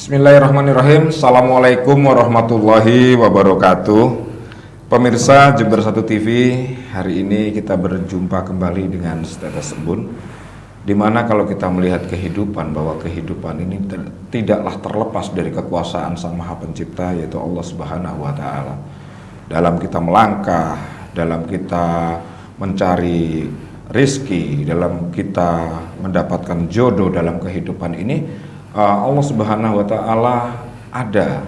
Bismillahirrahmanirrahim. Assalamualaikum warahmatullahi wabarakatuh. Pemirsa Jember 1 TV, hari ini kita berjumpa kembali dengan Status Embun, dimana kalau kita melihat kehidupan, bahwa kehidupan ini tidaklah terlepas dari kekuasaan Sang Maha Pencipta, yaitu Allah Subhanahu wa Ta'ala. Dalam kita melangkah, dalam kita mencari rizki, dalam kita mendapatkan jodoh dalam kehidupan ini, Allah Subhanahu wa Ta'ala ada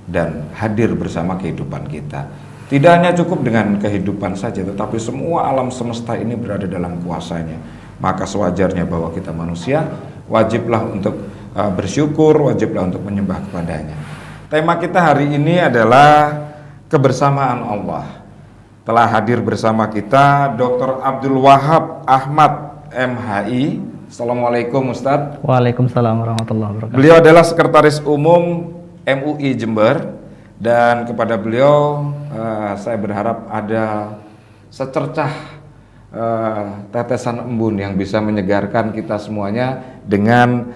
dan hadir bersama kehidupan kita. Tidak hanya cukup dengan kehidupan saja, tetapi semua alam semesta ini berada dalam kuasanya. Maka sewajarnya bahwa kita manusia wajiblah untuk bersyukur, wajiblah untuk menyembah kepadanya. Tema kita hari ini adalah kebersamaan Allah. Telah hadir bersama kita Dr. Abdul Wahab Ahmad MHI. Assalamualaikum Ustadz. Waalaikumsalam warahmatullahi wabarakatuh. Beliau adalah Sekretaris Umum MUI Jember, dan kepada beliau saya berharap ada secercah tetesan embun yang bisa menyegarkan kita semuanya dengan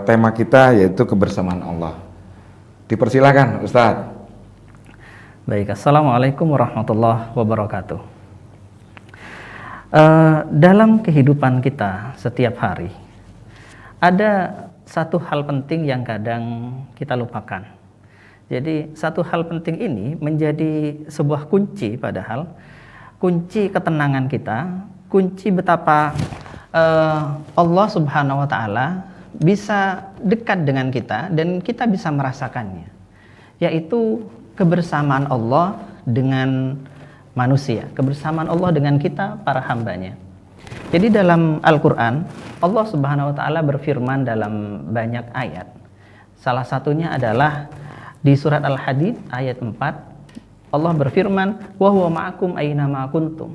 tema kita, yaitu kebersamaan Allah. Dipersilakan Ustadz. Baik, Assalamualaikum warahmatullahi wabarakatuh. Dalam kehidupan kita setiap hari ada satu hal penting yang kadang kita lupakan. Jadi satu hal penting ini menjadi sebuah kunci, padahal kunci ketenangan kita, kunci betapa Allah Subhanahu wa Ta'ala bisa dekat dengan kita dan kita bisa merasakannya, yaitu kebersamaan Allah dengan manusia, kebersamaan Allah dengan kita, para hambanya. Jadi dalam Al-Quran, Allah Subhanahu wa Ta'ala berfirman dalam banyak ayat. Salah satunya adalah di surat Al-Hadid ayat 4. Allah berfirman, wa huwa ma'akum aina ma kuntum.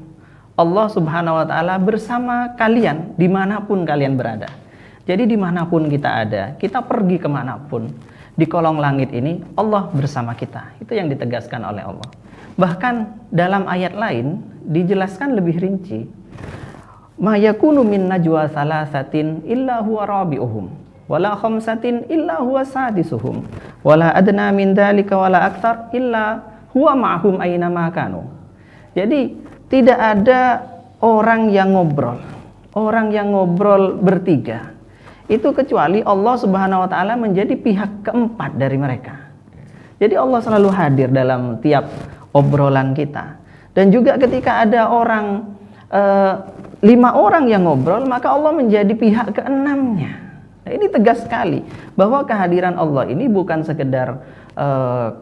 Allah Subhanahu wa Ta'ala bersama kalian dimanapun kalian berada. Jadi dimanapun kita ada, kita pergi kemanapun, di kolong langit ini Allah bersama kita. Itu yang ditegaskan oleh Allah. Bahkan dalam ayat lain dijelaskan lebih rinci. Ma yakunu min najwa salasatin illa huwa rabi'uhum wala khamsatin illa huwa sadisuhum wala adna min dzalika wala aktsar illa huwa ma'hum aina ma kanu. Jadi tidak ada orang yang ngobrol bertiga itu kecuali Allah Subhanahu wa Ta'ala menjadi pihak keempat dari mereka. Jadi Allah selalu hadir dalam tiap obrolan kita. Dan juga ketika ada orang 5 orang yang ngobrol, maka Allah menjadi pihak keenamnya. Nah, ini tegas sekali bahwa kehadiran Allah ini bukan sekedar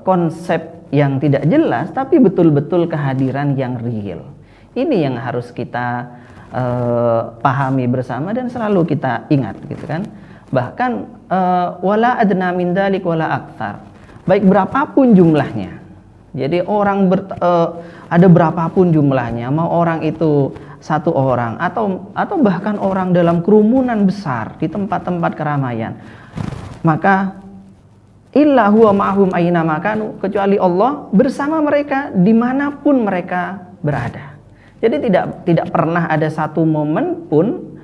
konsep yang tidak jelas, tapi betul-betul kehadiran yang real. Ini yang harus kita pahami bersama dan selalu kita ingat, gitu kan. Bahkan wala adna min dzalik wala aktsar. Baik berapapun jumlahnya. Jadi orang ada berapapun jumlahnya, mau orang itu 1 orang atau bahkan orang dalam kerumunan besar di tempat-tempat keramaian, maka illa huwa ma'hum aina makanu, kecuali Allah bersama mereka dimanapun mereka berada. Jadi tidak pernah ada satu momen pun,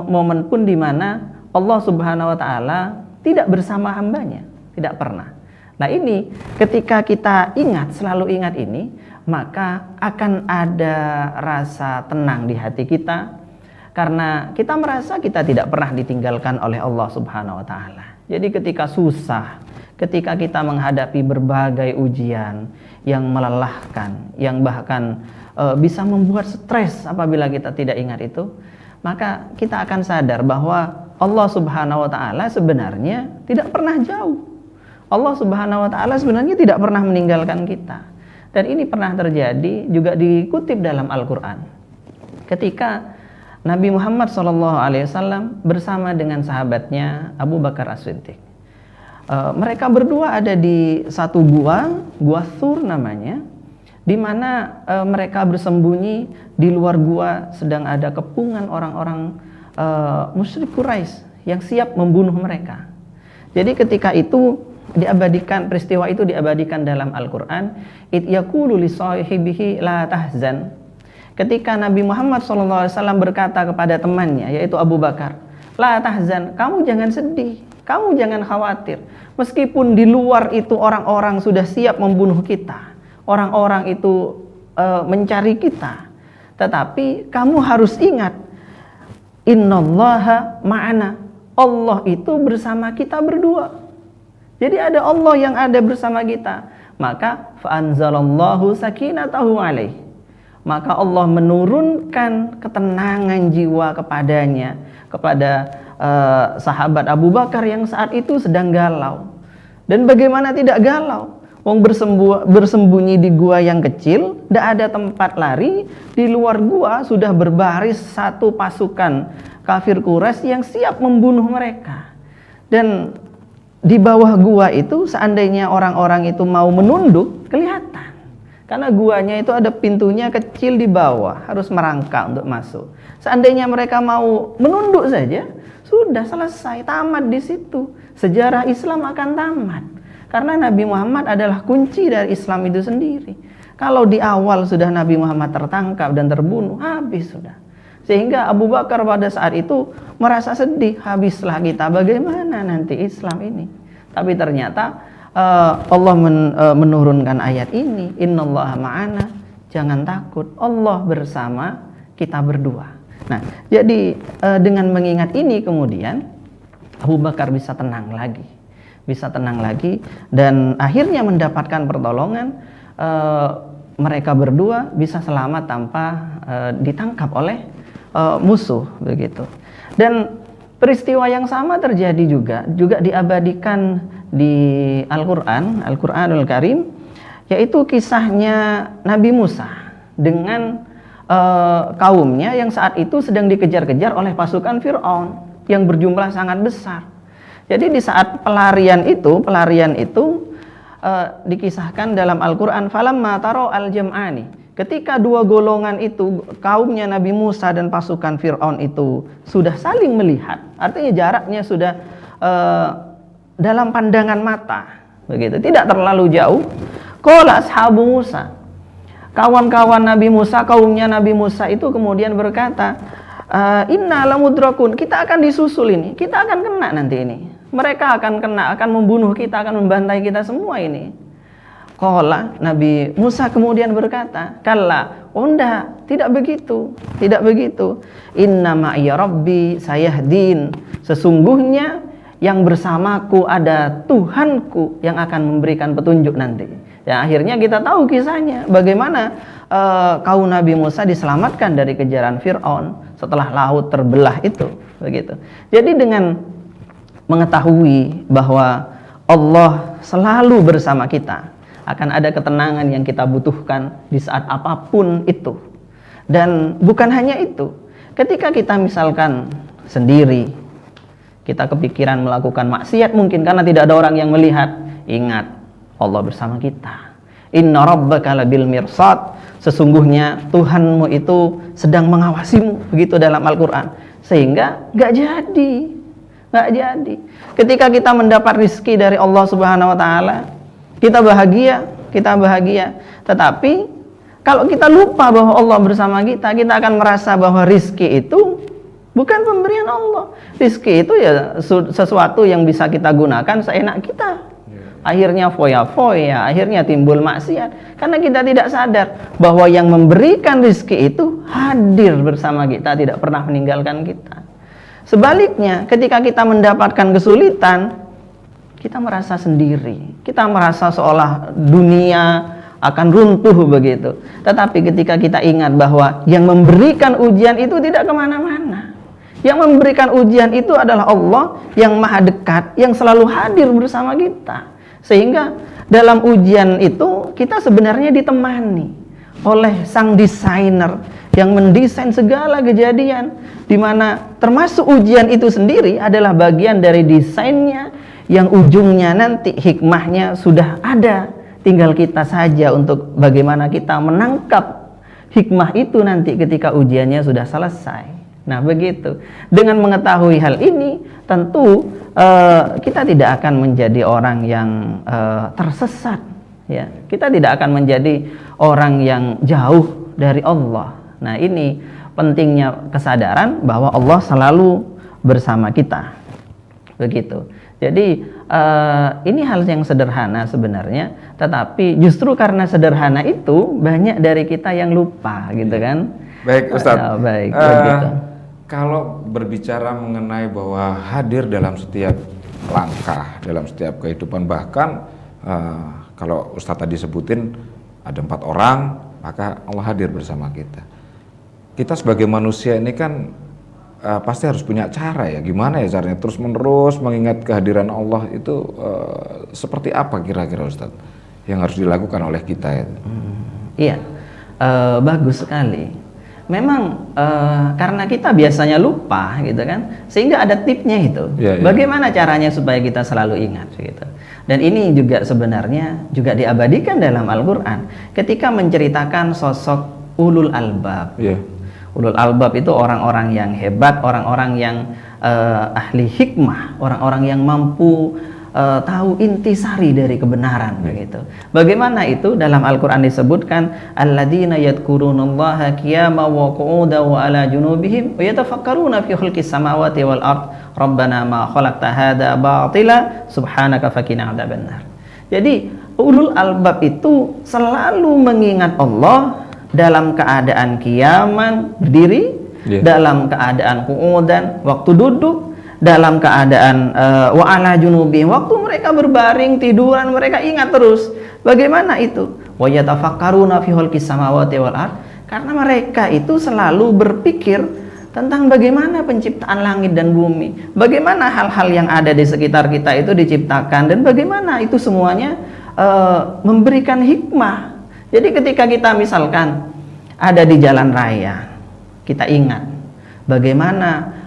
momen pun di mana Allah Subhanahu wa Ta'ala tidak bersama hambanya, tidak pernah. Nah ini ketika kita selalu ingat ini, maka akan ada rasa tenang di hati kita, karena kita merasa kita tidak pernah ditinggalkan oleh Allah Subhanahu wa Ta'ala. Jadi ketika susah, ketika kita menghadapi berbagai ujian yang melelahkan, yang bahkan bisa membuat stres apabila kita tidak ingat itu, maka kita akan sadar bahwa Allah Subhanahu wa Ta'ala sebenarnya tidak pernah jauh. Allah Subhanahu wa Ta'ala sebenarnya tidak pernah meninggalkan kita. Dan ini pernah terjadi, juga dikutip dalam Al-Quran. Ketika Nabi Muhammad SAW bersama dengan sahabatnya Abu Bakar As-Siddiq. Mereka berdua ada di satu gua Thur namanya, di mana mereka bersembunyi. Di luar gua sedang ada kepungan orang-orang musyrik Quraisy yang siap membunuh mereka. Jadi ketika itu diabadikan, peristiwa itu diabadikan dalam Al-Quran. Id yaqulu li sahibihi la tahzan. Ketika Nabi Muhammad SAW berkata kepada temannya, yaitu Abu Bakar, la tahzan, kamu jangan sedih, kamu jangan khawatir. Meskipun di luar itu orang-orang sudah siap membunuh kita, orang-orang itu mencari kita, tetapi kamu harus ingat, innallaha ma'ana, Allah itu bersama kita berdua. Jadi ada Allah yang ada bersama kita. Maka fa'anzalallahu sakinatahu alaih, maka Allah menurunkan ketenangan jiwa kepadanya, kepada sahabat Abu Bakar yang saat itu sedang galau. Dan bagaimana tidak galau? Wong bersembunyi di gua yang kecil, tidak ada tempat lari. Di luar gua sudah berbaris satu pasukan kafir Quraisy yang siap membunuh mereka. Dan di bawah gua itu seandainya orang-orang itu mau menunduk, kelihatan. Karena guanya itu ada pintunya kecil di bawah, harus merangkak untuk masuk. Seandainya mereka mau menunduk saja, sudah selesai, tamat di situ. Sejarah Islam akan tamat. Karena Nabi Muhammad adalah kunci dari Islam itu sendiri. Kalau di awal sudah Nabi Muhammad tertangkap dan terbunuh, habis sudah. Sehingga Abu Bakar pada saat itu merasa sedih, habislah kita, bagaimana nanti Islam ini. Tapi ternyata Allah menurunkan ayat ini, innallaha ma'ana, jangan takut, Allah bersama kita berdua. Nah, jadi dengan mengingat ini kemudian Abu Bakar bisa tenang lagi, dan akhirnya mendapatkan pertolongan. Mereka berdua bisa selamat tanpa ditangkap oleh musuh begitu. Dan peristiwa yang sama terjadi juga diabadikan di Al-Qur'anul Karim, yaitu kisahnya Nabi Musa dengan kaumnya yang saat itu sedang dikejar-kejar oleh pasukan Fir'aun yang berjumlah sangat besar. Jadi di saat pelarian itu dikisahkan dalam Al-Quran, falamma taro al-jam'ani, ketika dua golongan itu, kaumnya Nabi Musa dan pasukan Fir'aun itu sudah saling melihat, artinya jaraknya sudah dalam pandangan mata, begitu, tidak terlalu jauh. Qala ashabu Musa, kawan-kawan Nabi Musa, kaumnya Nabi Musa itu kemudian berkata, inna lamudrakun, kita akan disusul ini, kita akan kena nanti ini. Mereka akan kena, akan membunuh kita, akan membantai kita semua ini. Qala, Nabi Musa kemudian berkata, kalla, oh enggak, tidak begitu. Inna ma'iya rabbi sayahdin, sesungguhnya yang bersamaku ada Tuhanku yang akan memberikan petunjuk nanti. Ya, akhirnya kita tahu kisahnya, bagaimana kaum Nabi Musa diselamatkan dari kejaran Fir'aun setelah laut terbelah itu, begitu. Jadi dengan mengetahui bahwa Allah selalu bersama kita, akan ada ketenangan yang kita butuhkan di saat apapun itu. Dan bukan hanya itu, ketika kita misalkan sendiri, kita kepikiran melakukan maksiat mungkin karena tidak ada orang yang melihat, ingat Allah bersama kita. Inna rabbaka labil mirsad, sesungguhnya Tuhanmu itu sedang mengawasimu, begitu dalam Al-Quran. Sehingga nggak jadi. Ketika kita mendapat rizki dari Allah Subhanahu Wa Taala, kita bahagia. Tetapi kalau kita lupa bahwa Allah bersama kita, kita akan merasa bahwa rizki itu bukan pemberian Allah. Rizki itu ya sesuatu yang bisa kita gunakan seenak kita. Akhirnya foya-foya, akhirnya timbul maksiat. Karena kita tidak sadar bahwa yang memberikan rizki itu hadir bersama kita, tidak pernah meninggalkan kita. Sebaliknya, ketika kita mendapatkan kesulitan, kita merasa sendiri. Kita merasa seolah dunia akan runtuh begitu. Tetapi ketika kita ingat bahwa yang memberikan ujian itu tidak kemana-mana. Yang memberikan ujian itu adalah Allah yang maha dekat, yang selalu hadir bersama kita. Sehingga dalam ujian itu kita sebenarnya ditemani oleh sang desainer yang mendesain segala kejadian, di mana termasuk ujian itu sendiri adalah bagian dari desainnya, yang ujungnya nanti hikmahnya sudah ada, tinggal kita saja untuk bagaimana kita menangkap hikmah itu nanti ketika ujiannya sudah selesai. Nah begitu, dengan mengetahui hal ini tentu kita tidak akan menjadi orang yang tersesat, ya. Kita tidak akan menjadi orang yang jauh dari Allah. Nah ini pentingnya kesadaran bahwa Allah selalu bersama kita, begitu. Jadi ini hal yang sederhana sebenarnya, tetapi justru karena sederhana itu banyak dari kita yang lupa, gitu kan. Baik Ustadz, baik, begitu. Kalau berbicara mengenai bahwa hadir dalam setiap langkah, dalam setiap kehidupan, bahkan kalau Ustadz tadi sebutin ada 4 orang, maka Allah hadir bersama kita. Kita sebagai manusia ini kan pasti harus punya cara ya, gimana ya caranya terus menerus mengingat kehadiran Allah itu seperti apa kira-kira Ustadz yang harus dilakukan oleh kita itu? Iya, bagus sekali. Memang karena kita biasanya lupa gitu kan, sehingga ada tipsnya itu. Bagaimana caranya supaya kita selalu ingat gitu. Dan ini juga sebenarnya juga diabadikan dalam Al-Qur'an ketika menceritakan sosok ulul albab. Ulul albab itu orang-orang yang hebat, orang-orang yang ahli hikmah, orang-orang yang mampu tahu intisari dari kebenaran, begitu. Bagaimana itu dalam Al-Qur'an disebutkan alladzina yadhkurunallaha qiyaman wa qu'udan wa ala junubihim wa yatafakkaruna fi khalqis samawati wal ard rabbana ma khalaqta hadza batila subhanaka faqina adzabannar. Jadi ulul albab itu selalu mengingat Allah dalam keadaan qiyaman, berdiri, dalam keadaan qu'udan, waktu duduk, dalam keadaan wa ala junubi, waktu mereka berbaring tiduran mereka ingat terus. Bagaimana itu? Wa yatafakkaruna fi khalqis samawati wal ard, karena mereka itu selalu berpikir tentang bagaimana penciptaan langit dan bumi, bagaimana hal-hal yang ada di sekitar kita itu diciptakan, dan bagaimana itu semuanya memberikan hikmah. Jadi ketika kita misalkan ada di jalan raya, kita ingat bagaimana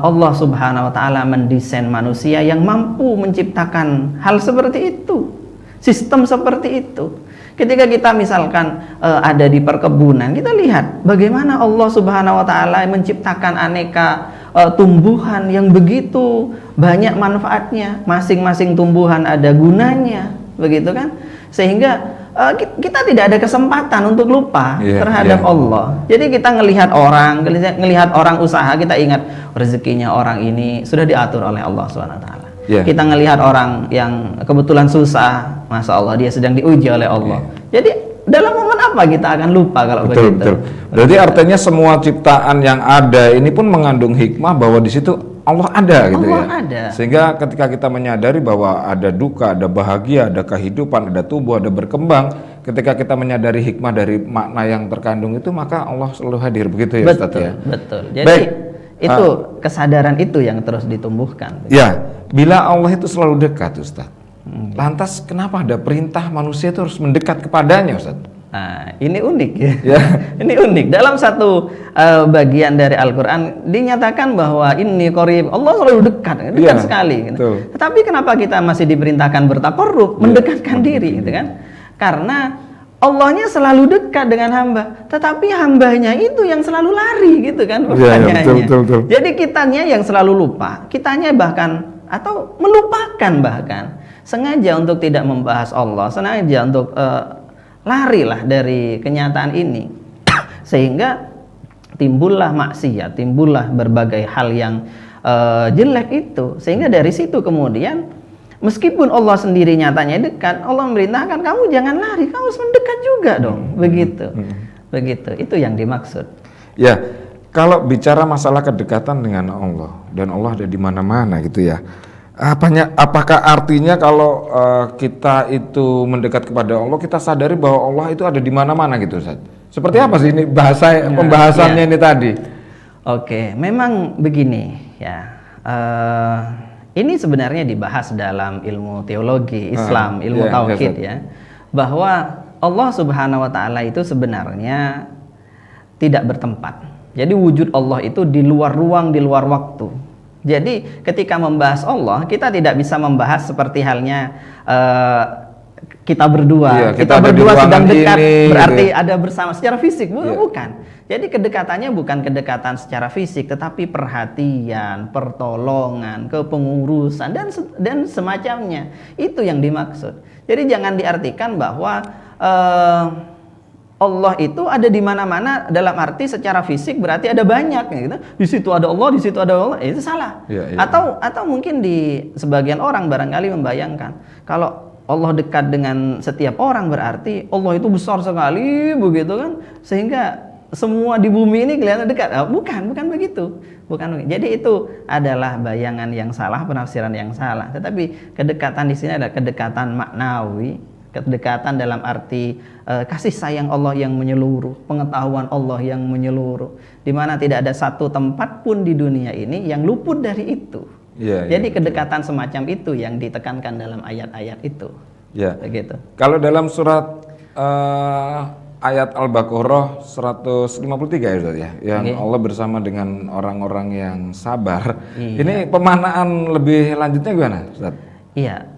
Allah Subhanahu wa Ta'ala mendesain manusia yang mampu menciptakan hal seperti itu, sistem seperti itu. Ketika kita misalkan ada di perkebunan, kita lihat bagaimana Allah Subhanahu wa Ta'ala menciptakan aneka tumbuhan yang begitu banyak manfaatnya. Masing-masing tumbuhan ada gunanya, begitu kan? Sehingga kita tidak ada kesempatan untuk lupa terhadap Allah. Jadi kita ngelihat orang usaha, kita ingat rezekinya orang ini sudah diatur oleh Allah SWT. Kita ngelihat orang yang kebetulan susah, Masya Allah dia sedang diuji oleh Allah. Jadi dalam momen apa kita akan lupa kalau begitu? Betul. Berarti artinya semua ciptaan yang ada ini pun mengandung hikmah bahwa di situ Allah ada gitu ya. Ada. Sehingga ketika kita menyadari bahwa ada duka, ada bahagia, ada kehidupan, ada tumbuh, ada berkembang, ketika kita menyadari hikmah dari makna yang terkandung itu, maka Allah selalu hadir, begitu ya Ustaz ya. Betul. Jadi itu kesadaran itu yang terus ditumbuhkan. Ya, bila Allah itu selalu dekat Ustaz. Lantas kenapa ada perintah manusia itu harus mendekat kepadanya Ustaz? Nah, ini unik ya. Ini unik. Dalam satu bagian dari Al-Qur'an dinyatakan bahwa ini qarib, Allah selalu dekat sekali gitu. Tetapi kenapa kita masih diperintahkan bertaqarrub, mendekatkan diri gitu kan? Karena Allahnya selalu dekat dengan hamba, tetapi hambanya itu yang selalu lari gitu kan pertanyaannya. Betul. Jadi kitanya yang selalu lupa, kitanya bahkan atau melupakan bahkan sengaja untuk tidak membahas Allah, sengaja untuk larilah dari kenyataan ini sehingga timbullah maksiat, timbullah berbagai hal yang jelek itu, sehingga dari situ kemudian meskipun Allah sendiri nyatanya dekat, Allah memerintahkan kamu jangan lari, kamu harus mendekat juga dong. Begitu itu yang dimaksud ya. Kalau bicara masalah kedekatan dengan Allah dan Allah ada di mana-mana gitu ya, apakah artinya kalau kita itu mendekat kepada Allah, kita sadari bahwa Allah itu ada di mana-mana gitu Ustaz? Seperti apa sih ini pembahasannya ini tadi? Oke, memang begini ya. Ini sebenarnya dibahas dalam ilmu teologi Islam, ilmu tauhid ya, bahwa Allah Subhanahu wa Ta'ala itu sebenarnya tidak bertempat. Jadi wujud Allah itu di luar ruang, di luar waktu. Jadi ketika membahas Allah, kita tidak bisa membahas seperti halnya kita berdua. Iya, kita berdua sedang dekat, ini, berarti gitu. ada bersama secara fisik, Iya. bukan. Jadi kedekatannya bukan kedekatan secara fisik, tetapi perhatian, pertolongan, kepengurusan dan semacamnya. Itu yang dimaksud. Jadi jangan diartikan bahwa Allah itu ada di mana-mana dalam arti secara fisik berarti ada banyak gitu. Di situ ada Allah, di situ ada Allah, itu salah. Iya, iya. Atau mungkin di sebagian orang barangkali membayangkan kalau Allah dekat dengan setiap orang berarti Allah itu besar sekali begitu kan, sehingga semua di bumi ini kelihatan dekat. Bukan begitu. Bukan begitu. Jadi itu adalah bayangan yang salah, penafsiran yang salah. Tetapi kedekatan di sini adalah kedekatan maknawi, kedekatan dalam arti kasih sayang Allah yang menyeluruh, pengetahuan Allah yang menyeluruh, di mana tidak ada satu tempat pun di dunia ini yang luput dari itu. Iya, Jadi iya, kedekatan semacam itu yang ditekankan dalam ayat-ayat itu. Ya. Begitu. Kalau dalam surat ayat Al-Baqarah 153 ya Ustaz ya, yang Oke. Allah bersama dengan orang-orang yang sabar. Iya. Ini pemaknaan lebih lanjutnya gimana Ustaz? Iya,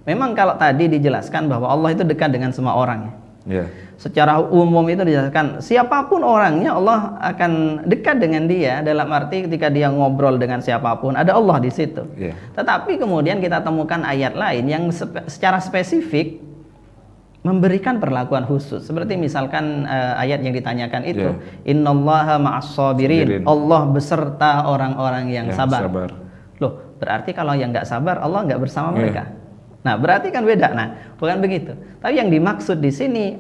memang kalau tadi dijelaskan bahwa Allah itu dekat dengan semua orang. Iya. Secara umum itu dijelaskan siapapun orangnya Allah akan dekat dengan dia, dalam arti ketika dia ngobrol dengan siapapun ada Allah di situ. Iya. Tetapi kemudian kita temukan ayat lain yang secara spesifik memberikan perlakuan khusus. Seperti misalkan ayat yang ditanyakan itu, Innallaha ma'as-sabirin. Allah beserta orang-orang yang sabar. Loh, berarti kalau yang nggak sabar Allah nggak bersama mereka. Nah, berarti kan beda. Nah, bukan begitu. Tapi yang dimaksud di sini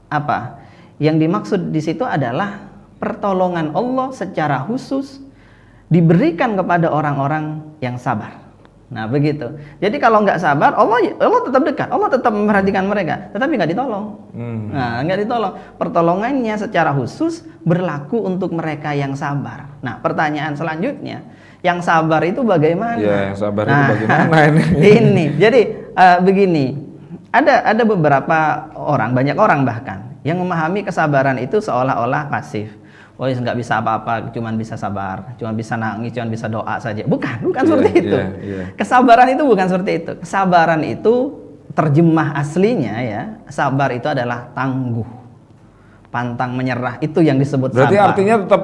apa? Yang dimaksud di situ adalah pertolongan Allah secara khusus diberikan kepada orang-orang yang sabar. Nah, begitu. Jadi kalau nggak sabar, Allah tetap dekat, Allah tetap memperhatikan mereka, tetapi nggak ditolong. Nah, nggak ditolong. Pertolongannya secara khusus berlaku untuk mereka yang sabar. Nah, pertanyaan selanjutnya, yang sabar itu bagaimana? Ya, yang sabar itu bagaimana ini? Ini, jadi begini, ada beberapa orang, banyak orang bahkan yang memahami kesabaran itu seolah-olah pasif. Oh, nggak bisa apa-apa, cuman bisa sabar, cuman bisa nangis, cuman bisa doa saja. Bukan seperti itu. Kesabaran itu bukan seperti itu. Kesabaran itu terjemah aslinya ya, sabar itu adalah tangguh, pantang menyerah, itu yang disebut berarti sabar. artinya tetap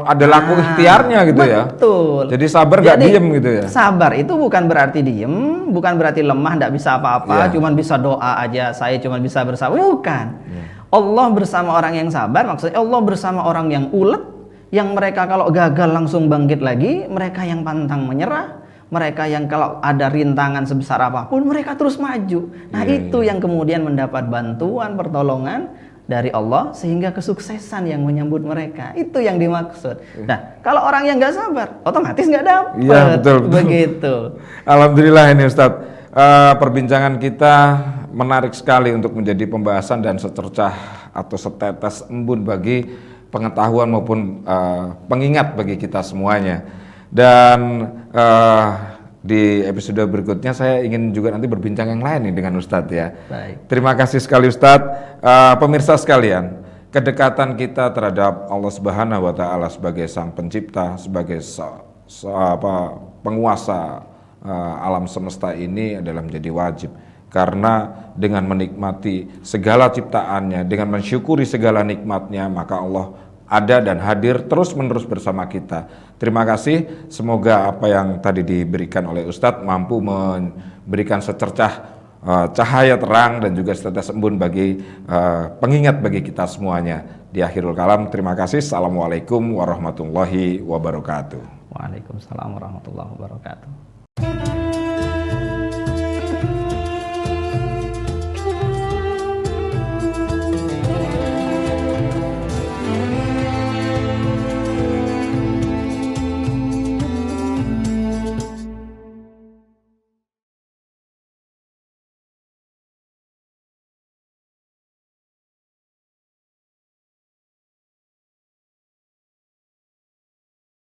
ada laku ikhtiarnya gitu ya. Betul. Jadi sabar nggak diem gitu ya. Sabar itu bukan berarti diem, bukan berarti lemah, nggak bisa apa-apa, cuman bisa doa aja, saya cuman bisa bersabar. Bukan. Allah bersama orang yang sabar, maksudnya Allah bersama orang yang ulet, yang mereka kalau gagal langsung bangkit lagi, mereka yang pantang menyerah, mereka yang kalau ada rintangan sebesar apapun mereka terus maju. Nah, itu yang kemudian mendapat bantuan, pertolongan dari Allah sehingga kesuksesan yang menyambut mereka. Itu yang dimaksud. Nah, kalau orang yang nggak sabar, otomatis nggak dapat. Iya, betul. Begitu. Alhamdulillah ini Ustadz. Perbincangan kita menarik sekali untuk menjadi pembahasan dan secercah atau setetes embun bagi pengetahuan maupun pengingat bagi kita semuanya. Dan di episode berikutnya saya ingin juga nanti berbincang yang lain nih dengan Ustadz ya. Baik. Terima kasih sekali Ustadz. Pemirsa sekalian, kedekatan kita terhadap Allah Subhanahu wa Ta'ala sebagai Sang Pencipta, sebagai penguasa alam semesta ini adalah menjadi wajib, karena dengan menikmati segala ciptaannya, dengan mensyukuri segala nikmatnya, maka Allah ada dan hadir terus-menerus bersama kita. Terima kasih, semoga apa yang tadi diberikan oleh Ustadz mampu memberikan secercah cahaya terang dan juga setetes embun bagi pengingat bagi kita semuanya. Di akhirul kalam, terima kasih. Assalamualaikum warahmatullahi wabarakatuh. Waalaikumsalam warahmatullahi wabarakatuh.